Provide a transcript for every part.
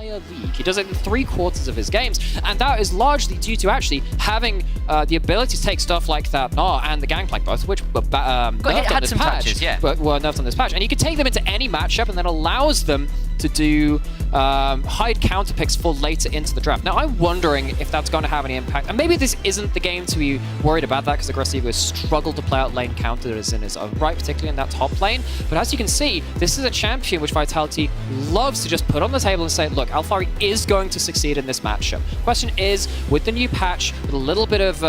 entire league. He does it in 3/4 of his games, and that is largely due to actually having the ability to take stuff like that Gnar and the Gangplank, both of which were nerfed on this patch. Touches, yeah. But were nerfed on this patch, and you can take them into any matchup, and that allows them to do hide counter picks for later into the draft. Now, I'm wondering if that's going to have any impact, and maybe this isn't the game to be worried about that, because Aggressivo has struggled to play out lane counters in his own right, particularly in that top lane. But as you can see, this is a champion which Vitality loves to just put on the table and say, look, Alphari is going to succeed in this matchup. Question is, with the new patch, with a little bit of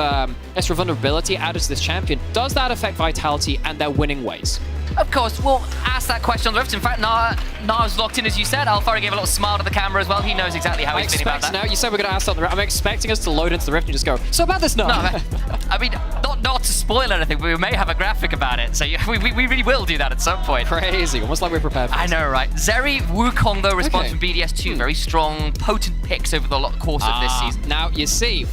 extra vulnerability added to this champion, does that affect Vitality and their winning ways? Of course, we'll ask that question on the Rift. In fact, Nar's locked in, as you said. Alphari gave a little smile to the camera as well. He knows exactly how he's feeling about that. Now, you said we're going to ask on the Rift. I'm expecting us to load into the Rift and just go, so about this, Nar? No, I mean, not to spoil anything, but we may have a graphic about it. So we really will do that at some point. Crazy, almost like we're prepared for this. I know, right? Zeri, Wukong, though, responds from BDS 2. Very strong, potent picks over the course of this season. Now, you see,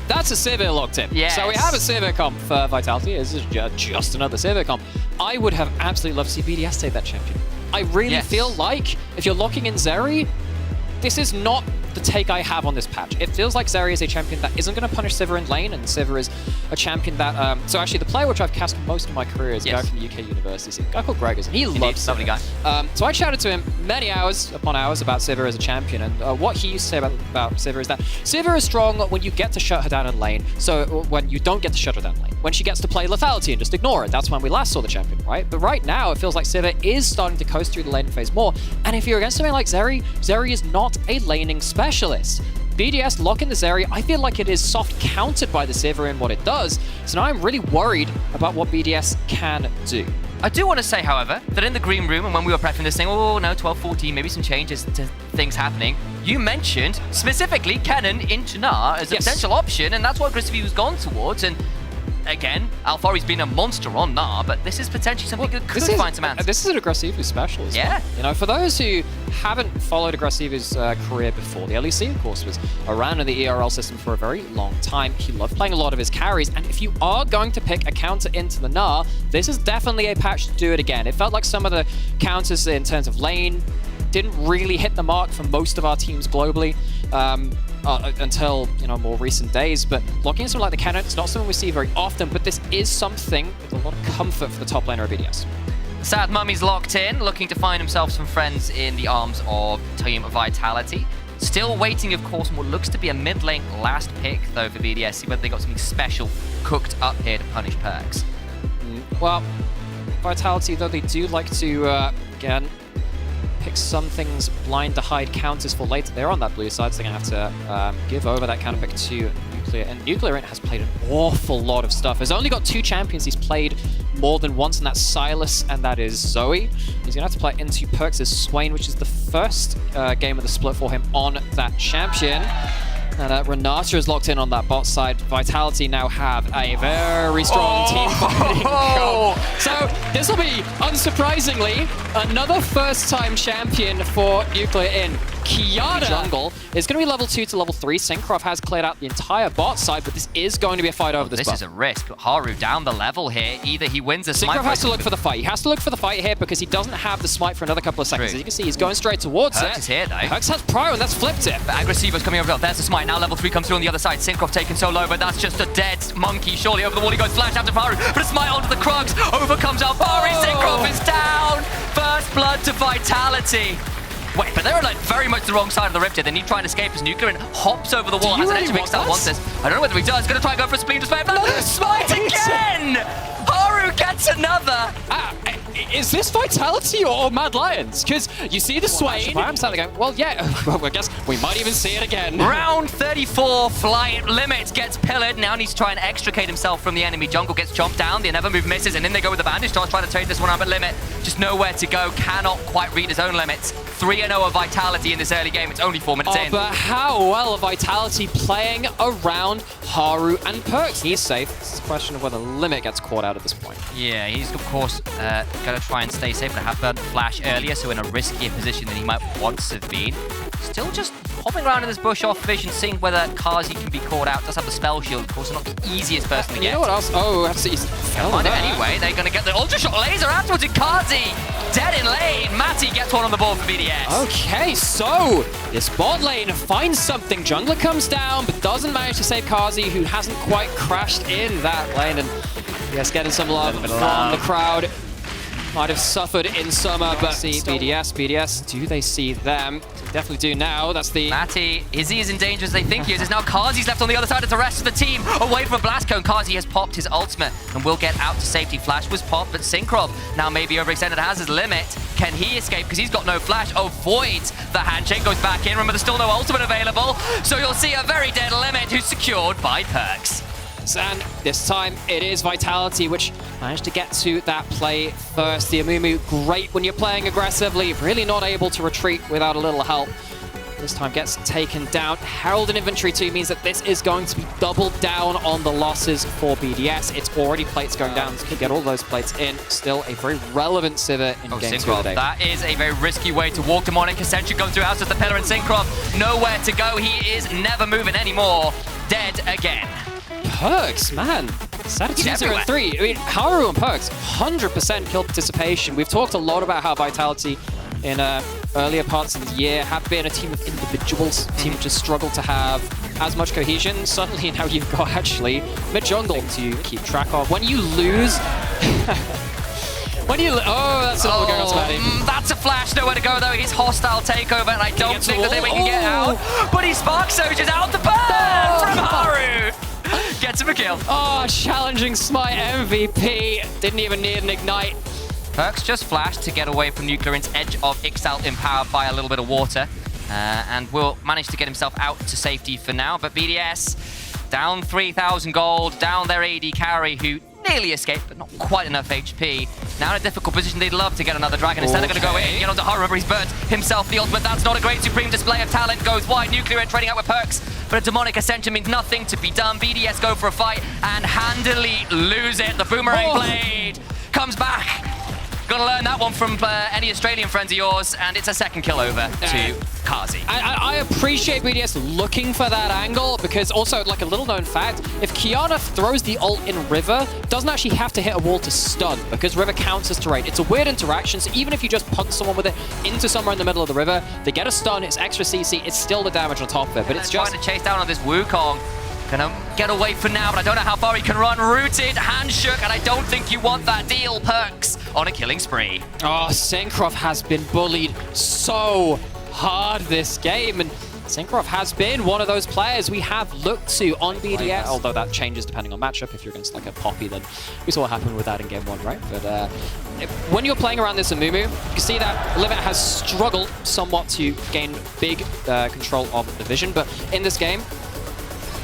that's a Sivir locked in. Yes. So we have a Sivir comp for Vitality. This is just another Sivir comp. I would have absolutely loved to see BDS take that champion. I really feel like if you're locking in Zeri, this is not the take I have on this patch. It feels like Zeri is a champion that isn't going to punish Sivir in lane, and Sivir is a champion that... so actually, the player which I've cast most of my career is a guy from the UK university, a guy called Gregors, and he loves Sivir. Lovely guy. So I shouted to him many hours upon hours about Sivir as a champion, and what he used to say about Sivir is that Sivir is strong when you get to shut her down in lane, so when you don't get to shut her down in lane. When she gets to play lethality and just ignore it, that's when we last saw the champion, right? But right now, it feels like Sivir is starting to coast through the laning phase more, and if you're against something like Zeri, Zeri is not a laning specialist. BDS lock in the Zeri, I feel like it is soft countered by the Sivir in what it does, so now I'm really worried about what BDS can do. I do want to say, however, that in the green room, and when we were prepping this thing, oh no, 12-14, maybe some changes to things happening, you mentioned specifically Kennen into Gnar as a potential option, and that's what Aggressivo has gone towards, and again, Alphari's been a monster on Gnar, but this is potentially something that could find some answers. This is an Aggressivo special as well. You know, for those who haven't followed Aggressivo's career before, the LEC, of course, was around in the ERL system for a very long time. He loved playing a lot of his carries, and if you are going to pick a counter into the Gnar, this is definitely a patch to do it again. It felt like some of the counters in terms of lane didn't really hit the mark for most of our teams globally. Until, you know, more recent days, but locking in something like the Kennen, it's not something we see very often, but this is something with a lot of comfort for the top laner of BDS. Sad Mummy's locked in, looking to find himself some friends in the arms of Team Vitality. Still waiting, of course, on what looks to be a mid lane last pick, though, for BDS. See whether they got something special cooked up here to punish Perkz. Well, Vitality, though, they do like to, again, pick some things blind to hide counters for later. They're on that blue side, so they're going to have to give over that counter pick to Nuclear. And NUCLEARINT has played an awful lot of stuff. He's only got 2 champions he's played more than once, and that's Silas and that is Zoe. He's going to have to play into Perkz' Swain, which is the first game of the split for him on that champion. And Renata is locked in on that bot side. Vitality now have a very strong team fighting. So this will be, unsurprisingly, another first-time champion for NUCLEARINT. Kiana jungle is going to be level 2 to level 3. Syncroft has cleared out the entire bot side, but this is going to be a fight over this buff. This is a risk. Haru down the level here. Either he wins a smite. Syncroft has to look for the fight. He has to look for the fight here because he doesn't have the smite for another couple of seconds. As you can see, he's going straight towards it. Perkz is here, though. Perkz has Prio, and that's flipped it. But Aggressivo's coming over. There's the smite. Now level 3 comes through on the other side. Syncroft taken so low, but that's just a dead monkey. Surely over the wall he goes. Flash after Haru, but a smite onto the Krugs. Over comes Alphari. Syncroft is down. First blood to Vitality. Wait, but they're like very much the wrong side of the rift here. They need to try and escape as NUCLEARINT hops over the wall. Has an extra mix that wants this. I don't know whether he does. Gonna try and go for a spleen to spare. Another smite again! Haru gets another. Is this Vitality or Mad Lions? Because you see the Swain. I'm sat there going, well, yeah, well, I guess we might even see it again. Round 34, Flight Limit gets pillared. Now needs to try and extricate himself from the enemy jungle. Gets chomped down. The Never Move misses, and then they go with the bandage. Starts trying to trade this one out, but Limit just nowhere to go. Cannot quite read his own limits. 3-0 of Vitality in this early game. It's only 4 minutes in. But how well are Vitality playing around Haru and Perkz? He's safe. It's a question of whether Limit gets caught out at this point. Yeah, he's of course going to try and stay safe. But have burned the flash earlier, so in a riskier position than he might once have been. Still just hopping around in this bush off vision, seeing whether Kazi can be caught out. Does have the spell shield, of course, not the easiest person to get. You know what else? Oh, he's find it anyway. They're going to get the ultra shot laser afterwards. And Kazi dead in lane. Matty gets one on the board for BDS. BDS. Okay, so this bot lane finds something. Jungler comes down, but doesn't manage to save Kazi, who hasn't quite crashed in that lane. And yes, getting some love from the crowd. Might have suffered in summer, but see BDS, do they see them? They definitely do now. That's the... Matty, is he as in danger as they think he is? There's now Kazi's left on the other side of the rest of the team, away from a blast cone. Kazi has popped his ultimate and will get out to safety. Flash was popped, but Synchro now maybe overextended, has his limit. Can he escape? Because he's got no flash. Avoids the handshake, goes back in. Remember, there's still no ultimate available, so you'll see a very dead limit who's secured by Perkz. And this time it is Vitality which managed to get to that play first. The Amumu, great when you're playing aggressively, really not able to retreat without a little help. This time gets taken down. Herald in inventory too means that this is going to be doubled down on the losses for BDS. It's already plates going down, so can get all those plates in. Still a very relevant Sivir in game 2 of the day. That is a very risky way to walk Demonic Ascension, going through House of the Pillar, and Synchro nowhere to go. He is never moving anymore. Dead again. Perkz, man. It's at a 2-0-3. I mean, Haru and Perkz, 100% kill participation. We've talked a lot about how Vitality in earlier parts of the year have been a team of individuals, a team which has struggled to have as much cohesion. Suddenly now you've got actually mid-jungle to keep track of. When you lose... oh, that's another going on to Matty. That's a flash, nowhere to go though. He's hostile takeover, and I don't think that they can get out. But he Spark Surges out the burn from Haru. Gets him a kill. Oh, challenging Smite MVP. Didn't even need an ignite. Perkz just flashed to get away from NUCLEARINT's Edge of Ixal, empowered by a little bit of water. And will manage to get himself out to safety for now. But BDS down 3,000 gold, down their AD carry, who nearly escaped, but not quite enough HP. Now in a difficult position, they'd love to get another dragon. Instead, they're going to go in, get onto Haru. Remember, he's burnt himself the ultimate. That's not a great supreme display of talent. Goes wide. NUCLEARINT trading out with Perkz, but a Demonic Ascension means nothing to be done. BDS go for a fight and handily lose it. The Boomerang Blade comes back. Gotta learn that one from any Australian friends of yours, and it's a second kill over to Kazi. I appreciate BDS looking for that angle, because also, like a little known fact, if Qiyana throws the ult in River, doesn't actually have to hit a wall to stun, because River counts as terrain. It's a weird interaction, so even if you just punch someone with it into somewhere in the middle of the river, they get a stun, it's extra CC, it's still the damage on top of it, but it's just... trying to chase down on this Wukong. Gonna get away for now, but I don't know how far he can run. Rooted, hand shook, and I don't think you want that deal. Perkz on a killing spree. Oh, Synchro has been bullied so hard this game, and Synchro has been one of those players we have looked to on BDS, although that changes depending on matchup. If you're against like a Poppy, then we saw what happened with that in game 1, right? But when you're playing around this Amumu, you can see that Limit has struggled somewhat to gain big control of the vision, but in this game,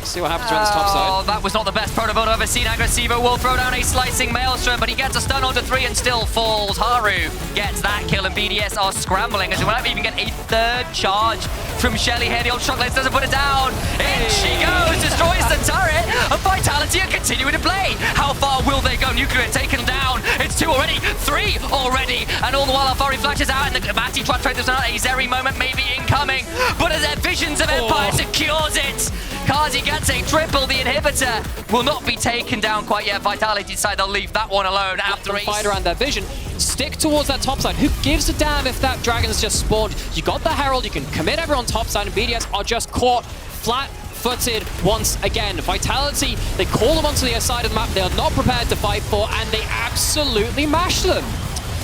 see what happens around this top side. Oh, that was not the best proto build I've ever seen. Agressivo will throw down a slicing Maelstrom, but he gets a stun onto 3 and still falls. Haru gets that kill, and BDS are scrambling as we might even get a third charge from Shelly here. The old Shock Lens doesn't put it down. In she goes, destroys the turret, and Vitality are continuing to play. How far will they go? NUCLEARINT taken down. It's 2 already, 3 already, and all the while Alfari flashes out, and the Matty tries to trade this out. A Zeri moment maybe incoming, but as their Visions of Empire secures it, Kazi gets a triple. The inhibitor will not be taken down quite yet. Vitality decide they'll leave that one alone after a fight around their vision. Stick towards that top side. Who gives a damn if that dragon's just spawned? You got the Herald, you can commit everyone top side, and BDS are just caught flat-footed once again. Vitality, they call them onto the other side of the map they are not prepared to fight for, and they absolutely mash them.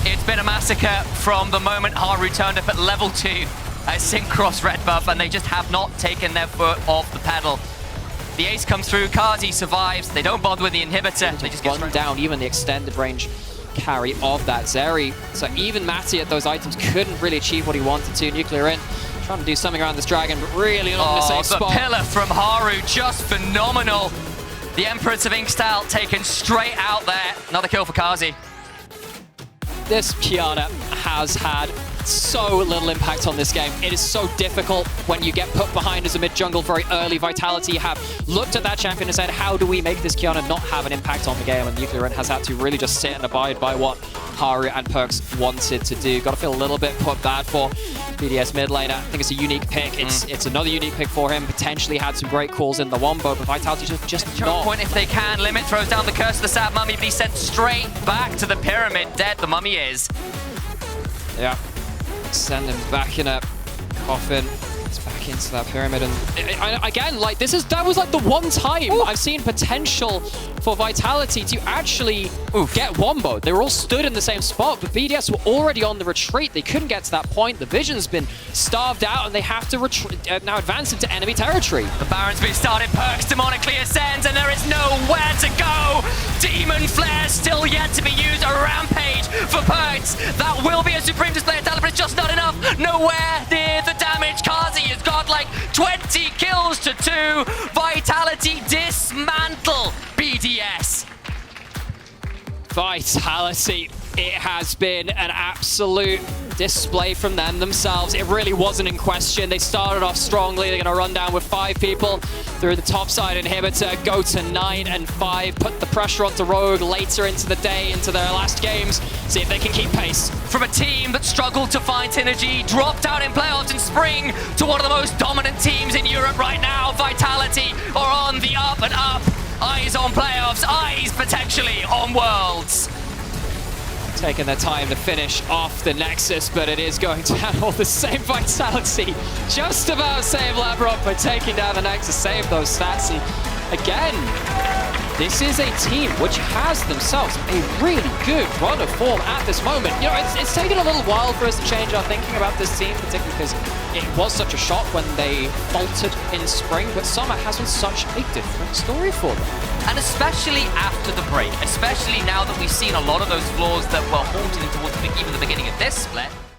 It's been a massacre from the moment Haru turned up at level 2. A Synchros red buff, and they just have not taken their foot off the pedal. The ace comes through, Kazi survives, they don't bother with the inhibitor, they just get run down even the extended range carry of that Zeri. So even Matty at those items couldn't really achieve what he wanted to. NUCLEARINT trying to do something around this dragon, but really not in the safe spot. The pillar from Haru, just phenomenal. The Empress of Inkstyle taken straight out there. Another kill for Kazi. This Qiyana has had so little impact on this game. It is so difficult when you get put behind as a mid-jungle very early. Vitality have looked at that champion and said, how do we make this Qiyana not have an impact on the game? And NUCLEARINT has had to really just sit and abide by what Haru and Perkz wanted to do. Got to feel a little bit put bad for BDS mid laner. I think it's a unique pick. It's another unique pick for him. Potentially had some great calls in the wombo, but Vitality just not. Point if they can. Limit throws down the curse of the Sad Mummy, but he's sent straight back to the pyramid. Dead the Mummy is. Yeah. Send him back in a coffin. It's back into that pyramid, and again, like that was like the one time I've seen potential for Vitality to actually get womboed. They were all stood in the same spot, but BDS were already on the retreat. They couldn't get to that point. The Vision's been starved out, and they have to now advance into enemy territory. The Baron's been started. Perkz demonically ascends, and there is nowhere to go. Demon Flare still yet to be used. A rampage for Perkz. That will be a supreme display of talent, but it's just not enough. Nowhere near the damage. Kazi has got like 20 kills to 2. Vitality dismantle BDS. Vitality, it has been an absolute display from them themselves. It really wasn't in question. They started off strongly. They're going to run down with 5 people through the topside inhibitor, go to 9 and 5, put the pressure onto Rogue later into the day, into their last games, see if they can keep pace. From a team that struggled to find synergy, dropped out in playoffs in spring, to one of the most dominant teams in Europe right now, Vitality are on the up and up. Eyes on playoffs, eyes potentially on Worlds. Taking their time to finish off the Nexus, but it is going down all the same. Vitality just about save Labrok by taking down the Nexus, save those stats, and again, this is a team which has themselves a really good run of form at this moment. You know, it's taken a little while for us to change our thinking about this team, particularly because it was such a shock when they faltered in spring, but summer has been such a different story for them. And especially after the break, especially now that we've seen a lot of those flaws that were haunting them towards even the beginning of this split,